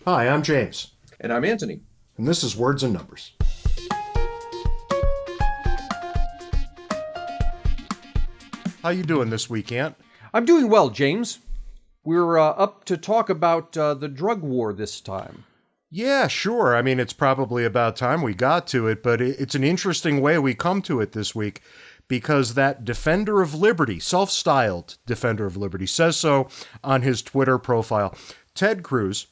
Hi, I'm James. And I'm Anthony. And this is Words and Numbers. How you doing this week, Ant? I'm doing well, James. We're up to talk about the drug war this time. Yeah, sure. I mean, it's probably about time we got to it, but it's an interesting way we come to it this week because that defender of liberty, self-styled defender of liberty, says so on his Twitter profile. Ted Cruz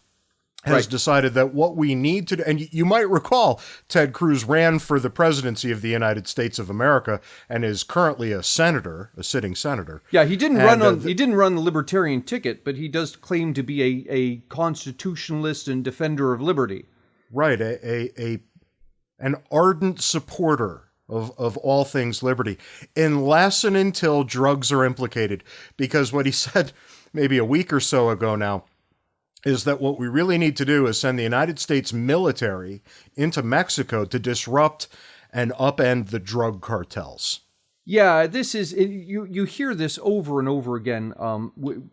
has decided that what we need to do, and you might recall Ted Cruz ran for the presidency of the United States of America and is currently a senator, a sitting senator. Yeah, he didn't run the libertarian ticket, but he does claim to be a constitutionalist and defender of liberty. Right, an ardent supporter of all things liberty, unless and until drugs are implicated. Because what he said maybe a week or so ago now is that what we really need to do is send the United States military into Mexico to disrupt and upend the drug cartels. Yeah, this is, you hear this over and over again,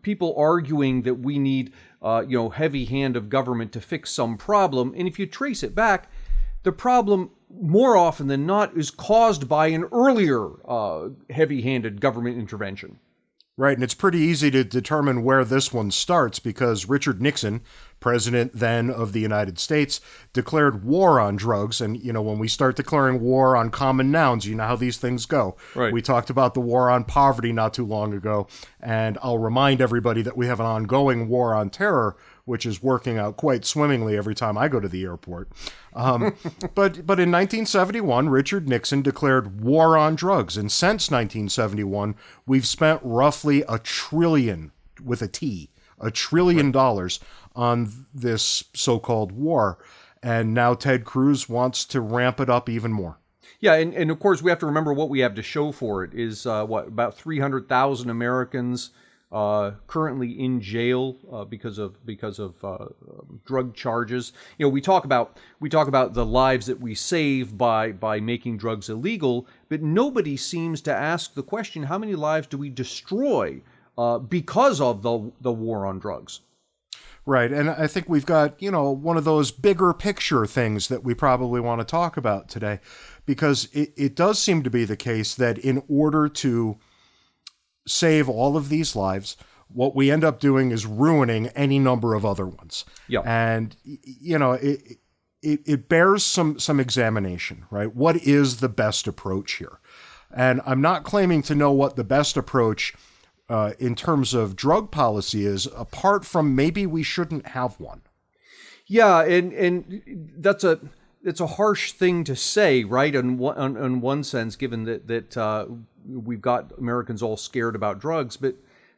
people arguing that we need, heavy hand of government to fix some problem. And if you trace it back, the problem more often than not is caused by an earlier heavy-handed government intervention. Right, and it's pretty easy to determine where this one starts because Richard Nixon, president then of the United States, declared war on drugs. And, when we start declaring war on common nouns, you know how these things go. Right. We talked about the war on poverty not too long ago, and I'll remind everybody that we have an ongoing war on terror, which is working out quite swimmingly every time I go to the airport. But in 1971, Richard Nixon declared war on drugs. And since 1971, we've spent roughly $1 trillion, with a T, $1 trillion on this so-called war. And now Ted Cruz wants to ramp it up even more. Yeah, and of course we have to remember what we have to show for it is about 300,000 Americans currently in jail because of drug charges. We talk about the lives that we save by making drugs illegal, but nobody seems to ask the question: how many lives do we destroy because of the war on drugs? Right, and I think we've got, one of those bigger picture things that we probably want to talk about today, because it does seem to be the case that in order to save all of these lives, what we end up doing is ruining any number of other ones. Yeah. And, it bears some examination, right? What is the best approach here? And I'm not claiming to know what the best approach in terms of drug policy is, apart from maybe we shouldn't have one. Yeah, and it's a harsh thing to say, right? In one sense, given that we've got Americans all scared about drugs, but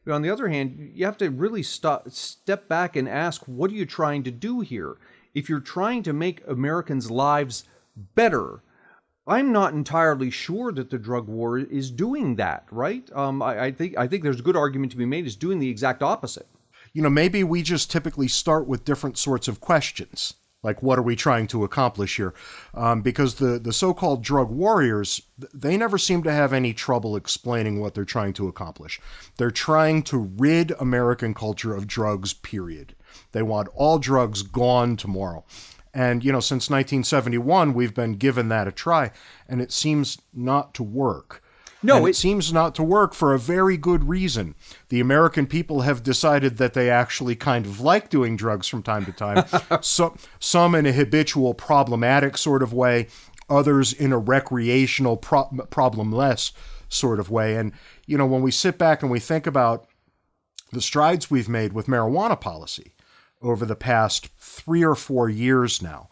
on the other hand, you have to really step back and ask, what are you trying to do here? If you're trying to make Americans' lives better, I'm not entirely sure that the drug war is doing that, right? I think there's a good argument to be made is doing the exact opposite. Maybe we just typically start with different sorts of questions. Like, what are we trying to accomplish here? Because the so-called drug warriors, they never seem to have any trouble explaining what they're trying to accomplish. They're trying to rid American culture of drugs, period. They want all drugs gone tomorrow. And, since 1971, we've been given that a try, and it seems not to work. No, it seems not to work for a very good reason. The American people have decided that they actually kind of like doing drugs from time to time. Some in a habitual, problematic sort of way, others in a recreational, problemless sort of way. And, when we sit back and we think about the strides we've made with marijuana policy over the past 3 or 4 years now.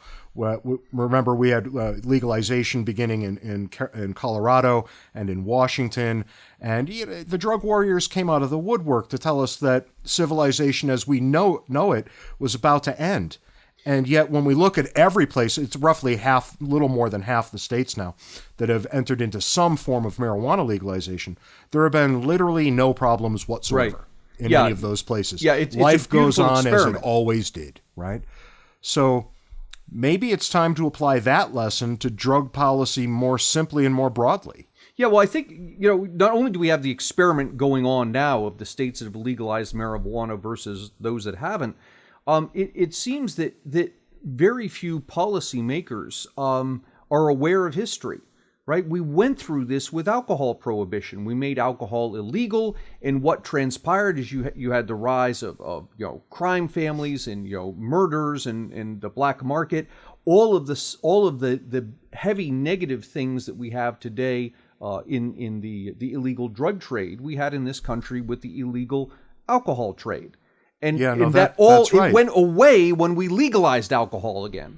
Remember, we had legalization beginning in Colorado and in Washington, and the drug warriors came out of the woodwork to tell us that civilization as we know it was about to end. And yet, when we look at every place, it's roughly little more than half the states now that have entered into some form of marijuana legalization. There have been literally no problems whatsoever in any of those places. Yeah, life goes on experiment. as it always did, right? So maybe it's time to apply that lesson to drug policy more simply and more broadly. Yeah, well, I think, not only do we have the experiment going on now of the states that have legalized marijuana versus those that haven't, it seems that very few policymakers are aware of history. Right? We went through this with alcohol prohibition. We made alcohol illegal, and what transpired is you had the rise of crime families and murders and the black market. All of the heavy negative things that we have today in the illegal drug trade, we had in this country with the illegal alcohol trade, and that's right. It went away when we legalized alcohol again.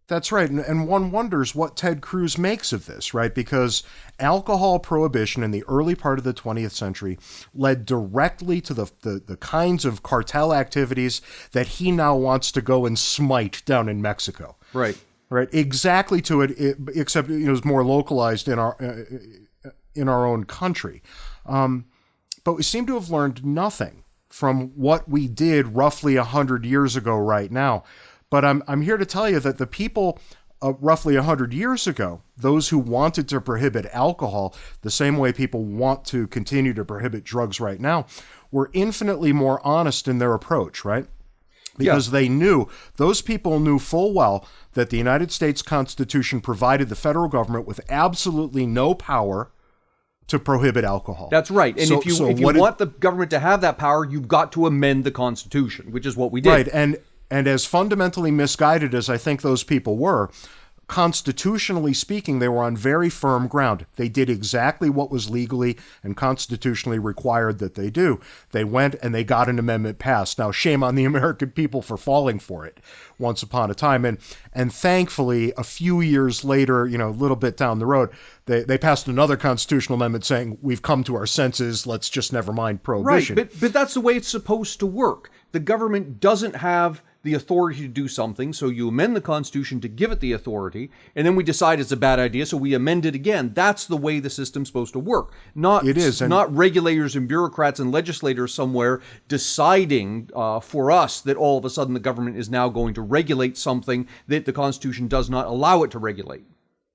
That's right. And one wonders what Ted Cruz makes of this, right? Because alcohol prohibition in the early part of the 20th century led directly to the kinds of cartel activities that he now wants to go and smite down in Mexico. Right. Right. Exactly to it, except it was more localized in our own country. But we seem to have learned nothing from what we did roughly 100 years ago right now. But I'm here to tell you that the people roughly 100 years ago, those who wanted to prohibit alcohol the same way people want to continue to prohibit drugs right now, were infinitely more honest in their approach, right? Because those people knew full well that the United States Constitution provided the federal government with absolutely no power to prohibit alcohol. That's right. And if you want the government to have that power, you've got to amend the Constitution, which is what we did. Right. And as fundamentally misguided as I think those people were, constitutionally speaking, they were on very firm ground. They did exactly what was legally and constitutionally required that they do. They went and they got an amendment passed. Now, shame on the American people for falling for it once upon a time. And thankfully, a few years later, a little bit down the road, they passed another constitutional amendment saying, we've come to our senses, let's just never mind prohibition. Right, but that's the way it's supposed to work. The government doesn't have the authority to do something, so you amend the Constitution to give it the authority, and then we decide it's a bad idea, so we amend it again. That's the way the system's supposed to work. Not regulators and bureaucrats and legislators somewhere deciding for us that all of a sudden the government is now going to regulate something that the Constitution does not allow it to regulate.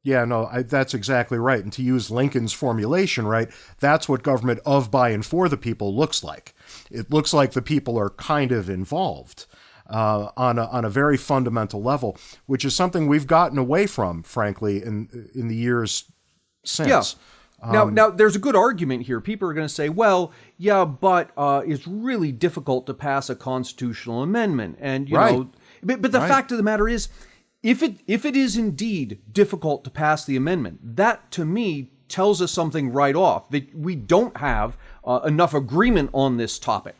Yeah, no, that's exactly right. And to use Lincoln's formulation, right, that's what government of, by, and for the people looks like. It looks like the people are kind of involved on a very fundamental level, which is something we've gotten away from, frankly, in the years since. Yeah. Now, there's a good argument here. People are going to say, well, yeah, but it's really difficult to pass a constitutional amendment. And, but the fact of the matter is, if it is indeed difficult to pass the amendment, that to me tells us something right off, that we don't have enough agreement on this topic.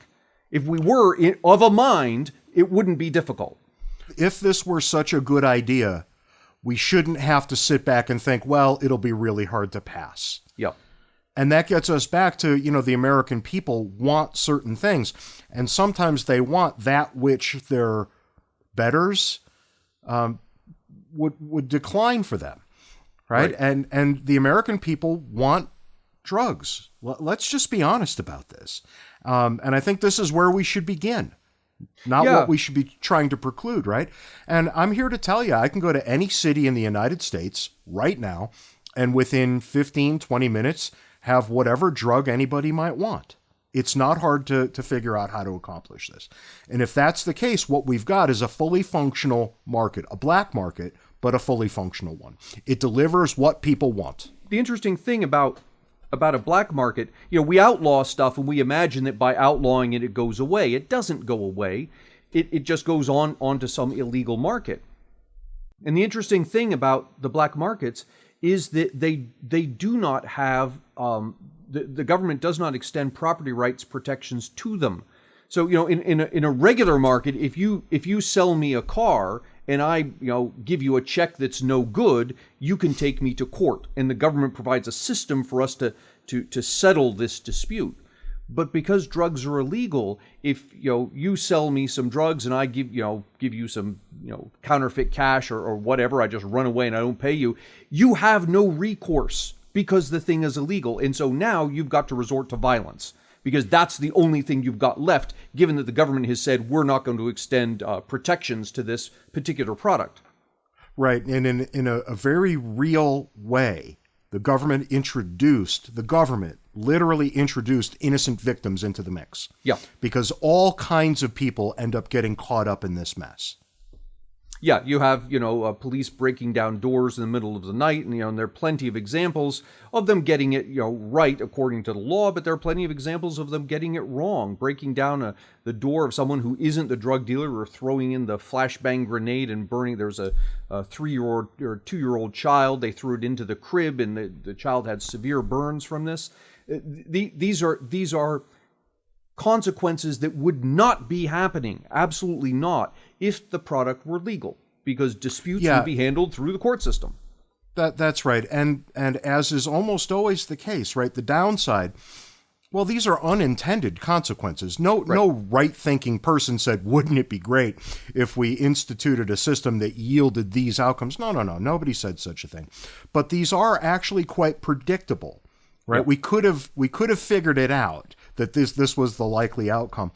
If we were of a mind, it wouldn't be difficult. If this were such a good idea, we shouldn't have to sit back and think, well, it'll be really hard to pass. Yeah. And that gets us back to, the American people want certain things. And sometimes they want that which their betters would decline for them. Right? And the American people want drugs. Let's just be honest about this. And I think this is where we should begin. Not what we should be trying to preclude, right? And I'm here to tell you, I can go to any city in the United States right now, and within 15, 20 minutes, have whatever drug anybody might want. It's not hard to figure out how to accomplish this. And if that's the case, what we've got is a fully functional market, a black market, but a fully functional one. It delivers what people want. The interesting thing about a black market, we outlaw stuff and we imagine that by outlawing it, it goes away. It doesn't go away. It just goes on to some illegal market. And the interesting thing about the black markets is that they do not have, the government does not extend property rights protections to them. So, in a regular market, if you sell me a car and I, give you a check that's no good, you can take me to court, and the government provides a system for us to settle this dispute. But because drugs are illegal, if you sell me some drugs and I give you some counterfeit cash or whatever, I just run away and I don't pay you, you have no recourse because the thing is illegal, and so now you've got to resort to violence. Because that's the only thing you've got left, given that the government has said we're not going to extend protections to this particular product. Right, and in a very real way, the government literally introduced innocent victims into the mix. Yeah. Because all kinds of people end up getting caught up in this mess. Yeah, you have, police breaking down doors in the middle of the night, and there are plenty of examples of them getting it, right according to the law, but there are plenty of examples of them getting it wrong, breaking down the door of someone who isn't the drug dealer, or throwing in the flashbang grenade and burning. There's a 3-year-old or 2-year-old child. They threw it into the crib, and the child had severe burns from this. These are consequences that would not be happening, absolutely not, if the product were legal, because disputes would be handled through the court system. That's right. And as is almost always the case, right, the downside, well, these are unintended consequences. No right-thinking person said, wouldn't it be great if we instituted a system that yielded these outcomes? No. Nobody said such a thing. But these are actually quite predictable, right? Yep. We could have figured it out that this was the likely outcome.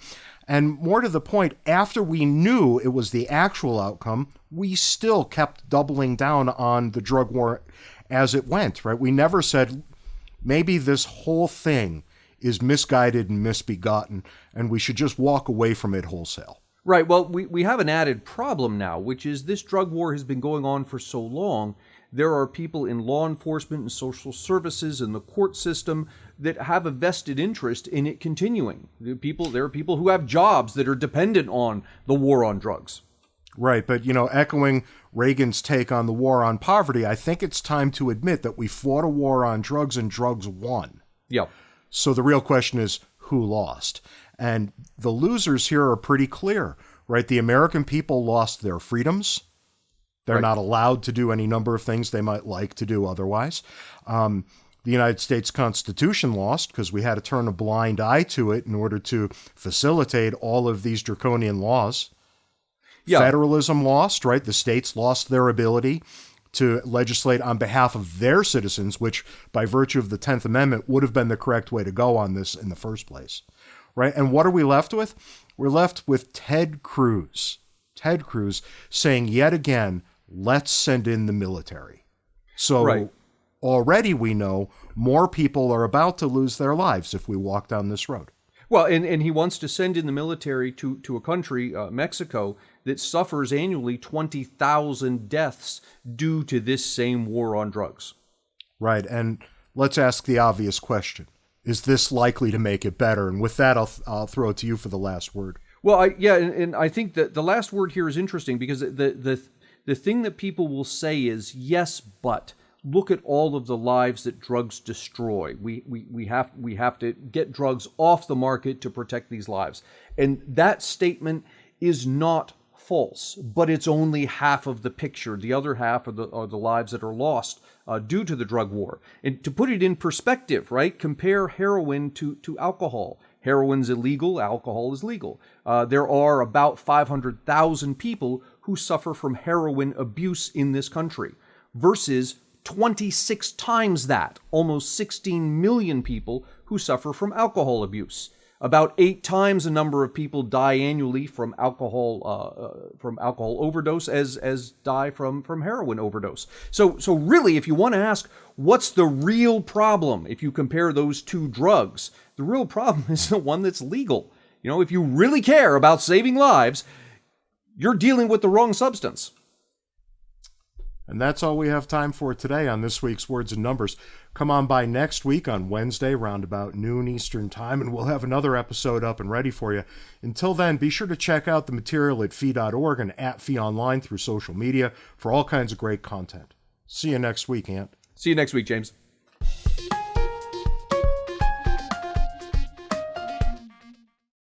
And more to the point, after we knew it was the actual outcome, we still kept doubling down on the drug war as it went, right? We never said, maybe this whole thing is misguided and misbegotten, and we should just walk away from it wholesale. Right. Well, we have an added problem now, which is this drug war has been going on for so long. There are people in law enforcement and social services and the court system that have a vested interest in it continuing. There are people who have jobs that are dependent on the war on drugs. Right, but echoing Reagan's take on the war on poverty, I think it's time to admit that we fought a war on drugs and drugs won. Yeah. So the real question is, who lost? And the losers here are pretty clear, right? The American people lost their freedoms. They're not allowed to do any number of things they might like to do otherwise. The United States Constitution lost because we had to turn a blind eye to it in order to facilitate all of these draconian laws. Yeah. Federalism lost, right? The states lost their ability to legislate on behalf of their citizens, which by virtue of the 10th Amendment would have been the correct way to go on this in the first place, right? And what are we left with? We're left with Ted Cruz saying yet again, let's send in the military. So already we know more people are about to lose their lives if we walk down this road. Well, and he wants to send in the military to a country, Mexico, that suffers annually 20,000 deaths due to this same war on drugs. Right, and let's ask the obvious question. Is this likely to make it better? And with that, I'll throw it to you for the last word. Well, and I think that the last word here is interesting because the thing that people will say is, yes, but look at all of the lives that drugs destroy. We have to get drugs off the market to protect these lives. And that statement is not false, but it's only half of the picture. The other half are the lives that are lost due to the drug war. And to put it in perspective, right? Compare heroin to alcohol. Heroin's illegal, alcohol is legal. There are about 500,000 people who suffer from heroin abuse in this country versus 26 times that, almost 16 million people who suffer from alcohol abuse. About 8 times the number of people die annually from alcohol overdose as die from heroin overdose. So really, if you want to ask, what's the real problem if you compare those two drugs, the real problem is the one that's legal. If you really care about saving lives, you're dealing with the wrong substance. And that's all we have time for today on this week's Words and Numbers. Come on by next week on Wednesday, around about noon Eastern Time, and we'll have another episode up and ready for you. Until then, be sure to check out the material at fee.org and at Fee Online through social media for all kinds of great content. See you next week, Ant. See you next week, James.